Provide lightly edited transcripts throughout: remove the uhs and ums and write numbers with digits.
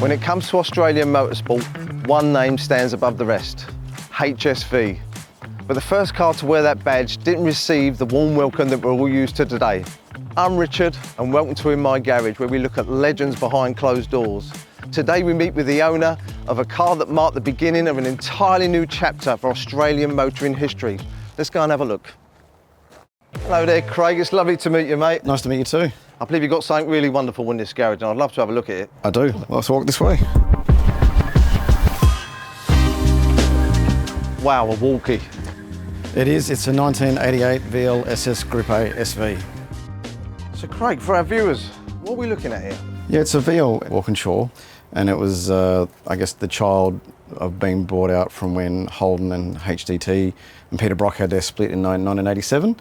When it comes to Australian motorsport, one name stands above the rest, HSV. But the first car to wear that badge didn't receive the warm welcome that we're all used to today. I'm Richard, and welcome to In My Garage, where we look at legends behind closed doors. Today we meet with the owner of a car that marked the beginning of an entirely new chapter for Australian motoring history. Let's go and have a look. Hello there, Craig. It's lovely to meet you, mate. Nice to meet you too. I believe you've got something really wonderful in this garage, and I'd love to have a look at it. I do. Let's walk this way. Wow, a Walky. It is. It's a 1988 VL SS Group A SV. So, Craig, for our viewers, what are we looking at here? Yeah, it's a VL Walkinshaw, and it was, I guess, the child of being brought out from when Holden and HDT and Peter Brock had their split in 1987,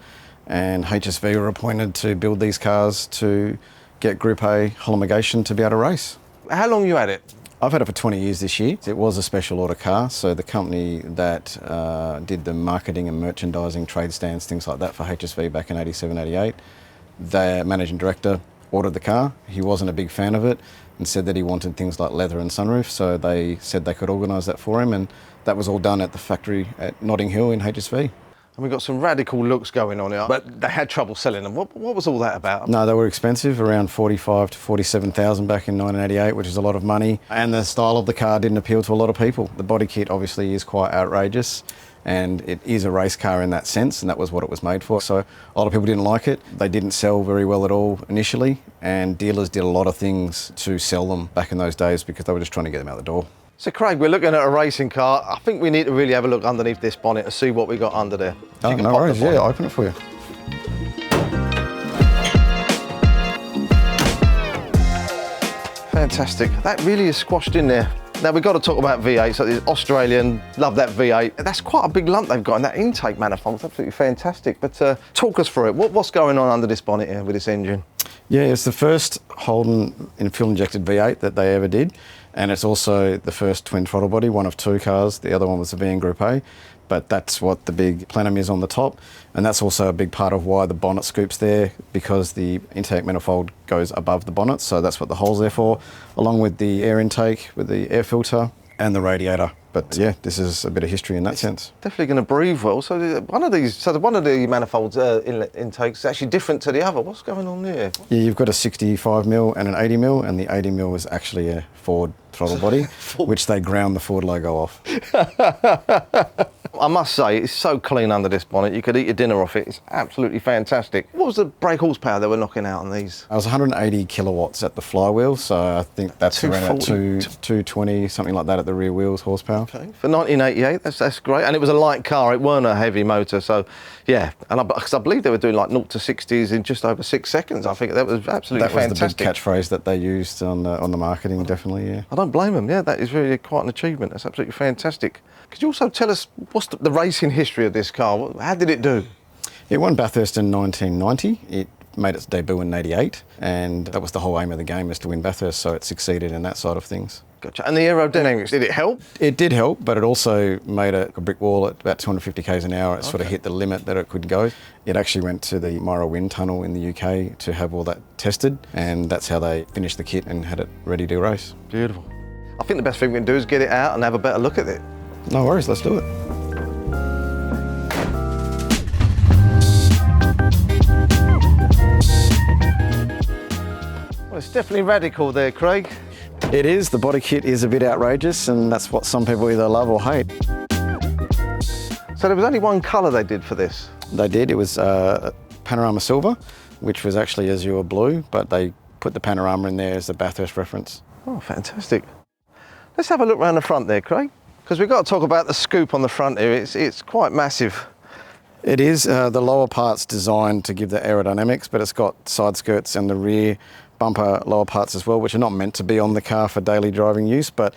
and HSV were appointed to build these cars to get Group A homologation to be able to race. How long you had it? I've had it for 20 years this year. It was a special order car, so the company that did the marketing and merchandising, trade stands, things like that for HSV back in 87, 88, their managing director ordered the car. He wasn't a big fan of it and said that he wanted things like leather and sunroof, so they said they could organise that for him, and that was all done at the factory at Notting Hill in HSV. And we've got some radical looks going on here, but they had trouble selling them. What was all that about? No, they were expensive, around 45 to 47,000 back in 1988, which is a lot of money. And the style of the car didn't appeal to a lot of people. The body kit obviously is quite outrageous, and it is a race car in that sense, and that was what it was made for. So a lot of people didn't like it. They didn't sell very well at all initially, and dealers did a lot of things to sell them back in those days because they were just trying to get them out the door. So, Craig, we're looking at a racing car. I think we need to really have a look underneath this bonnet and see what we got under there. Oh, no worries. Yeah, I'll open it for you. Fantastic. That really is squashed in there. Now, we've got to talk about V8. So, it's Australian, love that V8. That's quite a big lump they've got in that intake manifold. It's absolutely fantastic. But talk us through it. What's going on under this bonnet here with this engine? Yeah, it's the first Holden fuel-injected V8 that they ever did. And it's also the first twin throttle body, one of two cars. The other one was the VN Group A, but that's what the big plenum is on the top. And that's also a big part of why the bonnet scoops there, because the intake manifold goes above the bonnet. So that's what the hole's there for, along with the air intake, with the air filter and the radiator. But yeah, this is a bit of history in that sense. Definitely going to breathe well. So one of the manifolds inlet intakes is actually different to the other. What's going on there? Yeah, you've got a 65mm and an 80mm, and the 80mm is actually a Ford throttle body, which they ground the Ford logo off. I must say, it's so clean under this bonnet. You could eat your dinner off it. It's absolutely fantastic. What was the brake horsepower they were knocking out on these? I was 180 kilowatts at the flywheel, so I think that's around 220, something like that at the rear wheels horsepower. Okay. For 1988, that's great. And it was a light car. It weren't a heavy motor, so yeah. And because I believe they were doing like 0 to 60s in just over 6 seconds. I think that was absolutely fantastic. That was the big catchphrase that they used on the marketing, definitely, yeah. I don't blame them. Yeah, that is really quite an achievement. That's absolutely fantastic. Could you also tell us what's the racing history of this car? How did it do? It won Bathurst in 1990. It made its debut in 88, and that was the whole aim of the game, is to win Bathurst, so it succeeded in that side of things. Gotcha. And the aerodynamics, did it help? It did help, but it also made a brick wall at about 250 k's an hour. It sort of hit the limit that it could go. It actually went to the Myra Wind Tunnel in the UK to have all that tested, and that's how they finished the kit and had it ready to race. Beautiful. I think the best thing we can do is get it out and have a better look at it. No worries, let's do it. Well, it's definitely radical there, Craig. It is. The body kit is a bit outrageous, and that's what some people either love or hate. So there was only one colour they did for this? They did. It was Panorama Silver, which was actually Azure Blue, but they put the Panorama in there as a Bathurst reference. Oh, fantastic. Let's have a look around the front there, Craig, because we've got to talk about the scoop on the front here. It's quite massive. It is. The lower part's designed to give the aerodynamics, but it's got side skirts and the rear bumper lower parts as well, which are not meant to be on the car for daily driving use, but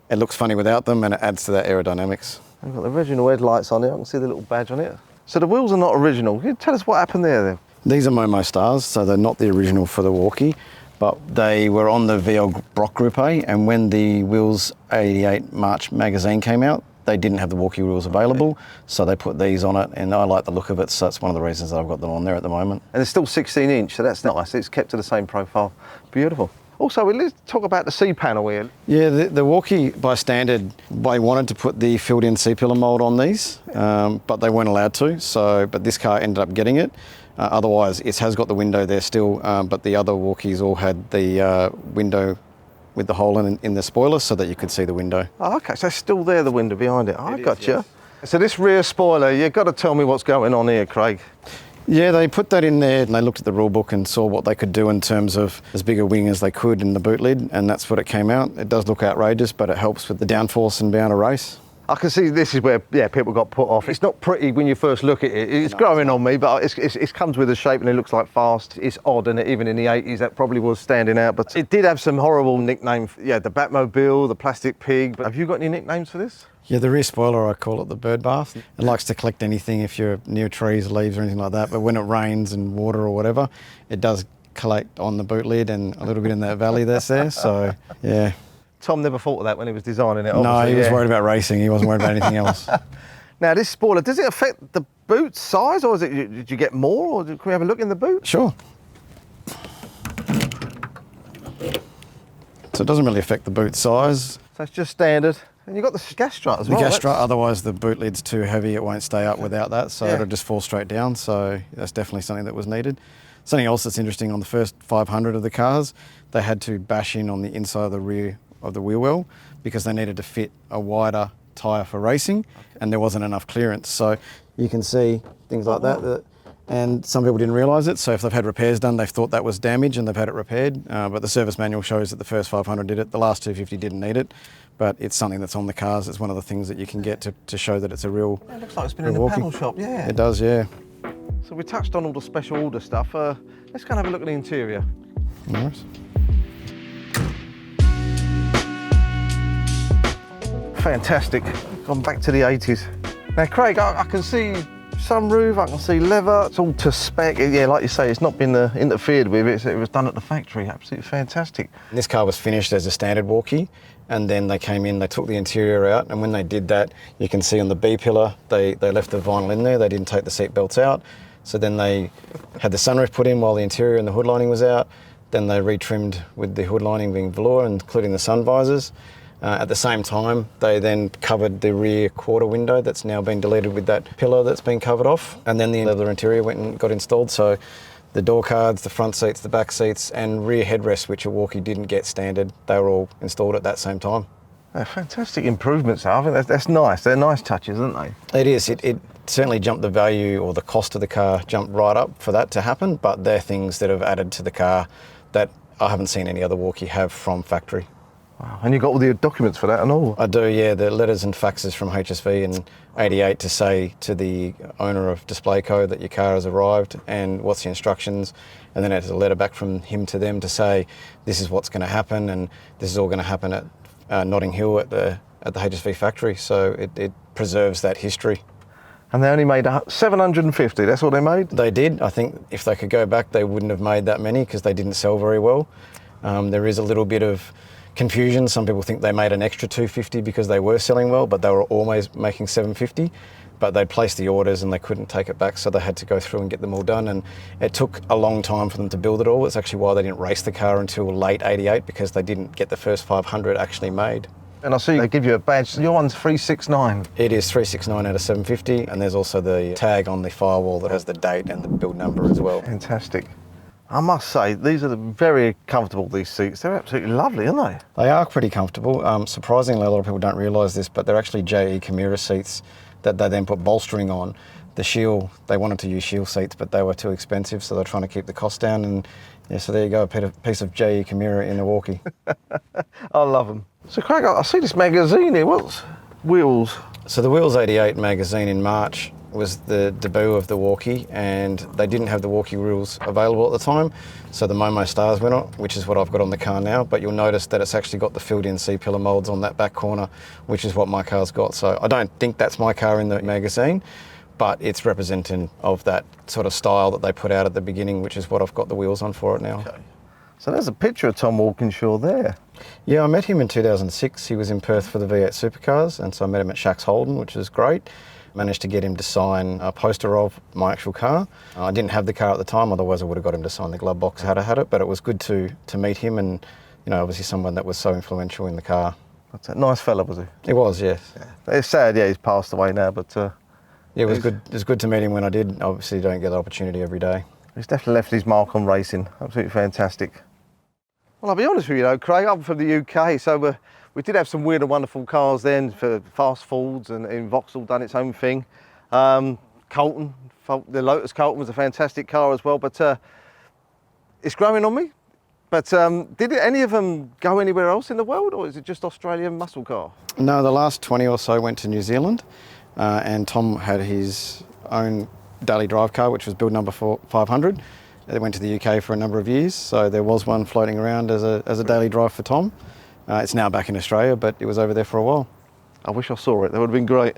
it looks funny without them, and it adds to that aerodynamics. We've got the original headlights on it. I can see the little badge on it. So the wheels are not original. Can you tell us what happened there then? These are Momo Stars, so they're not the original for the Walky, but they were on the VL Brock Group A, and when the Wheels 88 March magazine came out, they didn't have the Walky wheels available, so they put these on it, and I like the look of it, so that's one of the reasons that I've got them on there at the moment. And it's still 16 inch, so that's nice. It's kept to the same profile. Beautiful. Also, let's talk about the C-panel here. Yeah, the Walky, by standard, they wanted to put the filled-in C-pillar mould on these, but they weren't allowed to. But this car ended up getting it. Otherwise, it has got the window there still, but the other Walkies all had the window with the hole in the spoiler so that you could see the window. Oh, okay, so it's still there, the window behind it. Oh, I got you. Yes. So this rear spoiler, you've got to tell me what's going on here, Craig. Yeah, they put that in there and they looked at the rule book and saw what they could do in terms of as big a wing as they could in the boot lid, and that's what it came out. It does look outrageous, but it helps with the downforce and being able to race. I can see this is where people got put off. It's not pretty when you first look at it. It's growing on me, but it comes with a shape and it looks like fast. It's odd, and even in the 80s that probably was standing out. But it did have some horrible nicknames. Yeah, the Batmobile, the Plastic Pig. But have you got any nicknames for this? Yeah, the rear spoiler, I call it the bird bath. It likes to collect anything if you're near trees, leaves or anything like that. But when it rains and water or whatever, it does collect on the boot lid and a little bit in that valley that's there. So, yeah. Tom never thought of that when he was designing it, obviously. No, he was worried about racing. He wasn't worried about anything else. Now, this spoiler, does it affect the boot size, or did you get more, or can we have a look in the boot? Sure. So it doesn't really affect the boot size. So it's just standard. And you've got the gas strut as well. The gas strut, otherwise the boot lid's too heavy, it won't stay up without that, so it'll just fall straight down. So that's definitely something that was needed. Something else that's interesting, on the first 500 of the cars, they had to bash in on the inside of the rear of the wheel well because they needed to fit a wider tyre for racing, and there wasn't enough clearance. So you can see things like that, and some people didn't realise it. So if they've had repairs done, they've thought that was damage and they've had it repaired. But the service manual shows that the first 500 did it. The last 250 didn't need it. But it's something that's on the cars. It's one of the things that you can get to show that it's a real. It looks like it's been in the panel shop, yeah. It does, yeah. So we touched on all the special order stuff. Let's go and have a look at the interior. Nice. Fantastic. Gone back to the 80s. Now, Craig, I can see sunroof, I can see leather. It's all to spec. Yeah, like you say, it's not been interfered with. It was done at the factory. Absolutely fantastic. This car was finished as a standard Walky, and then they came in, they took the interior out, and when they did that, you can see on the B pillar, they left the vinyl in there. They didn't take the seat belts out. So then they had the sunroof put in while the interior and the hood lining was out. Then they retrimmed with the hood lining being velour, including the sun visors. At the same time, they then covered the rear quarter window that's now been deleted with that pillar that's been covered off. And then the leather interior went and got installed. So the door cards, the front seats, the back seats, and rear headrests, which a Walky didn't get standard, they were all installed at that same time. Fantastic improvements. I think that's nice. They're nice touches, aren't they? It is. It certainly jumped the value, or the cost of the car jumped right up for that to happen. But they're things that have added to the car that I haven't seen any other Walky have from factory. Wow. And you got all the documents for that and all? I do, yeah. The letters and faxes from HSV in '88 to say to the owner of Display Co that your car has arrived and what's the instructions. And then there's a letter back from him to them to say this is what's going to happen, and this is all going to happen at Notting Hill at the HSV factory. So it preserves that history. And they only made 750, that's all they made? They did. I think if they could go back, they wouldn't have made that many because they didn't sell very well. There is a little bit of confusion. Some people think they made an extra 250 because they were selling well, but they were always making 750. But they'd placed the orders and they couldn't take it back, so they had to go through and get them all done. And it took a long time for them to build it all. It's actually why they didn't race the car until late '88, because they didn't get the first 500 actually made. And I see they give you a badge. Your one's 369. It is 369 out of 750, and there's also the tag on the firewall that has the date and the build number as well. Fantastic. I must say, these are very comfortable, these seats. They're absolutely lovely, aren't they? They are pretty comfortable. Surprisingly, a lot of people don't realise this, but they're actually JE Chimera seats that they then put bolstering on. The Shield, they wanted to use Shield seats, but they were too expensive, so they're trying to keep the cost down. And yeah, so there you go, a piece of JE Chimera in the Walky. I love them. So Craig, I see this magazine here. What's Wheels? So the Wheels 88 magazine in March was the debut of the Walky, and they didn't have the Walky wheels available at the time, so the Momo Stars went on, which is what I've got on the car now. But you'll notice that it's actually got the filled-in C-pillar moulds on that back corner, which is what my car's got. So I don't think that's my car in the magazine, but it's representative of that sort of style that they put out at the beginning, which is what I've got the wheels on for it now. Okay. So there's a picture of Tom Walkinshaw there. Yeah, I met him in 2006. He was in Perth for the V8 Supercars, and so I met him at Shacks Holden, which was great. Managed to get him to sign a poster of my actual car. I didn't have the car at the time, otherwise I would have got him to sign the glove box had I had it, but it was good to meet him and you know, obviously someone that was so influential in the car. That's a nice fella, was he? He was, yes. Yeah. It's sad, yeah, he's passed away now, but yeah, it was good. It was good to meet him when I did. Obviously, you don't get the opportunity every day. he's definitely left his mark on racing. Absolutely fantastic. Well, I'll be honest with you, Craig, I'm from the UK, so we did have some weird and wonderful cars then for fast Fords, and in Vauxhall done its own thing. Colton, the Lotus Colton was a fantastic car as well, but it's growing on me. But did any of them go anywhere else in the world, or is it just Australian muscle car? No, the last 20 or so went to New Zealand, and Tom had his own daily drive car, which was build number 500. It went to the UK for a number of years, so there was one floating around as a daily drive for Tom. It's now back in Australia, but it was over there for a while. I wish I saw it, that would have been great.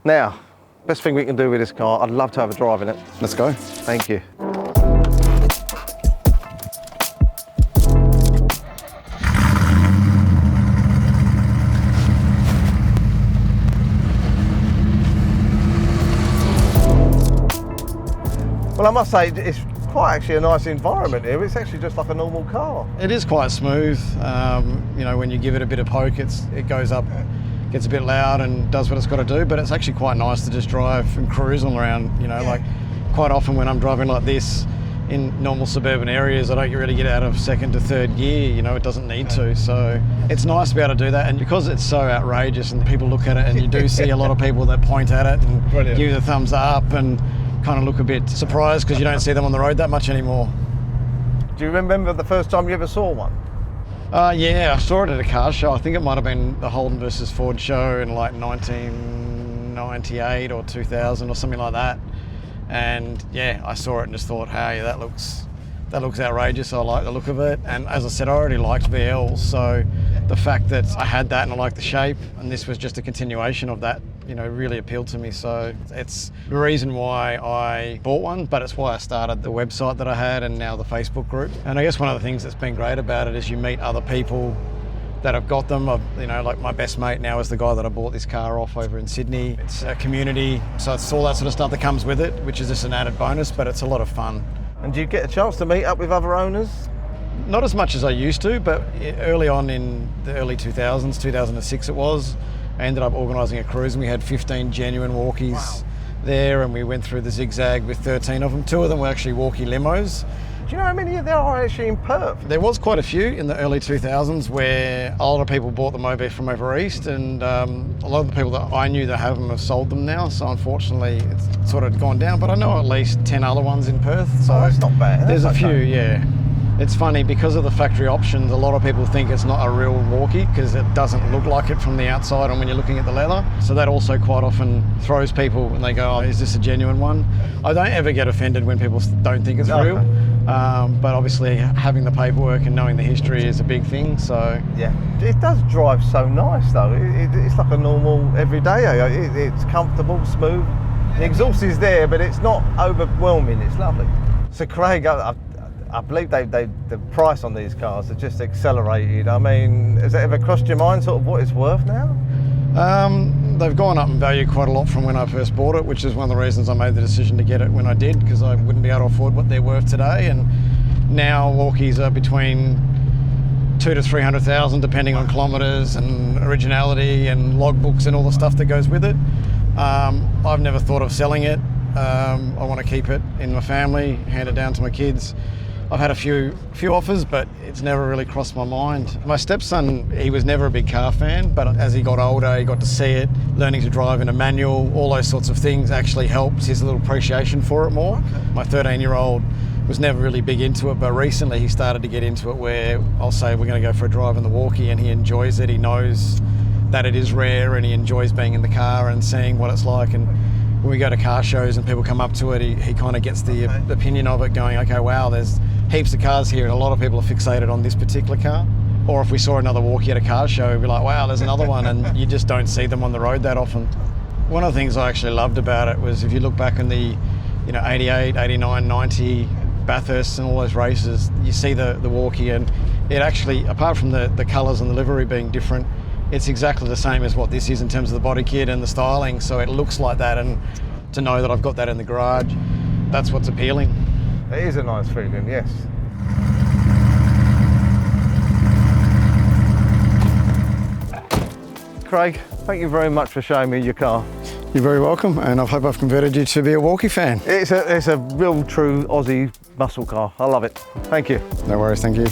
Now, best thing we can do with this car, I'd love to have a drive in it. Let's go. Thank you. Well, I must say, it's quite actually a nice environment here. It's actually just like a normal car. It is quite smooth. You know, when you give it a bit of poke, it goes up, gets a bit loud and does what it's got to do, but it's actually quite nice to just drive and cruise all around. You know, like quite often when I'm driving like this in normal suburban areas, I don't really get out of second to third gear, you know, it doesn't need to. So it's nice to be able to do that. And because it's so outrageous and people look at it, and you do see a lot of people that point at it and give you the thumbs up and kind of look a bit surprised because you don't see them on the road that much anymore. Do you remember the first time you ever saw one? Yeah, I saw it at a car show. I think it might have been the Holden versus Ford show in like 1998 or 2000 or something like that. And yeah, I saw it and just thought, hey, that looks outrageous. I like the look of it. And as I said, I already liked VLs, so the fact that I had that and I liked the shape, and this was just a continuation of that, you know, really appealed to me. So it's the reason why I bought one, but it's why I started the website that I had and now the Facebook group. And I guess one of the things that's been great about it is you meet other people that have got them. You know, like my best mate now is the guy that I bought this car off over in Sydney. It's a community, so it's all that sort of stuff that comes with it, which is just an added bonus, but it's a lot of fun. And do you get a chance to meet up with other owners? Not as much as I used to, but early on in the early 2000s, 2006 it was, I ended up organising a cruise and we had 15 genuine Walkys there, and we went through the zigzag with 13 of them. 2 of them were actually Walky limos. Do you know how many there are actually in Perth? There was quite a few in the early 2000s where a lot of people bought them over from over east, and a lot of the people that I knew that have them have sold them now, so unfortunately it's sort of gone down, but I know at least 10 other ones in Perth. So that's not bad. There's a few, yeah. It's funny, because of the factory options, a lot of people think it's not a real Walky because it doesn't look like it from the outside and when you're looking at the leather. So that also quite often throws people when they go, oh, is this a genuine one? I don't ever get offended when people don't think it's real. But obviously having the paperwork and knowing the history is a big thing, so. Yeah, it does drive so nice though. It's like a normal everyday. It's comfortable, smooth. The exhaust is there, but it's not overwhelming. It's lovely. So Craig, I believe the price on these cars are just accelerated. I mean, has it ever crossed your mind sort of what it's worth now? They've gone up in value quite a lot from when I first bought it, which is one of the reasons I made the decision to get it when I did, because I wouldn't be able to afford what they're worth today. And now Walkys are between 200,000 to 300,000 depending on kilometres and originality and logbooks and all the stuff that goes with it. I've never thought of selling it. I want to keep it in my family, hand it down to my kids. I've had a few offers, but it's never really crossed my mind. My stepson, he was never a big car fan, but as he got older, he got to see it, learning to drive in a manual, all those sorts of things actually helped his little appreciation for it more. Okay. My 13-year-old was never really big into it, but recently he started to get into it where I'll say we're going to go for a drive in the Walky, and he enjoys it. He knows that it is rare and he enjoys being in the car and seeing what it's like. And when we go to car shows and people come up to it, he kind of gets the opinion of it, going, okay, wow, there's heaps of cars here and a lot of people are fixated on this particular car. Or if we saw another Walky at a car show, we'd be like, wow, there's another one, and you just don't see them on the road that often. One of the things I actually loved about it was if you look back in the 88, 89, 90 Bathurst and all those races, you see the Walky, and it actually, apart from the colours and the livery being different, it's exactly the same as what this is in terms of the body kit and the styling, so it looks like that, and to know that I've got that in the garage, that's what's appealing. It is a nice feeling, yes. Craig, thank you very much for showing me your car. You're very welcome, and I hope I've converted you to be a Walky fan. It's a real true Aussie muscle car. I love it. Thank you. No worries, thank you.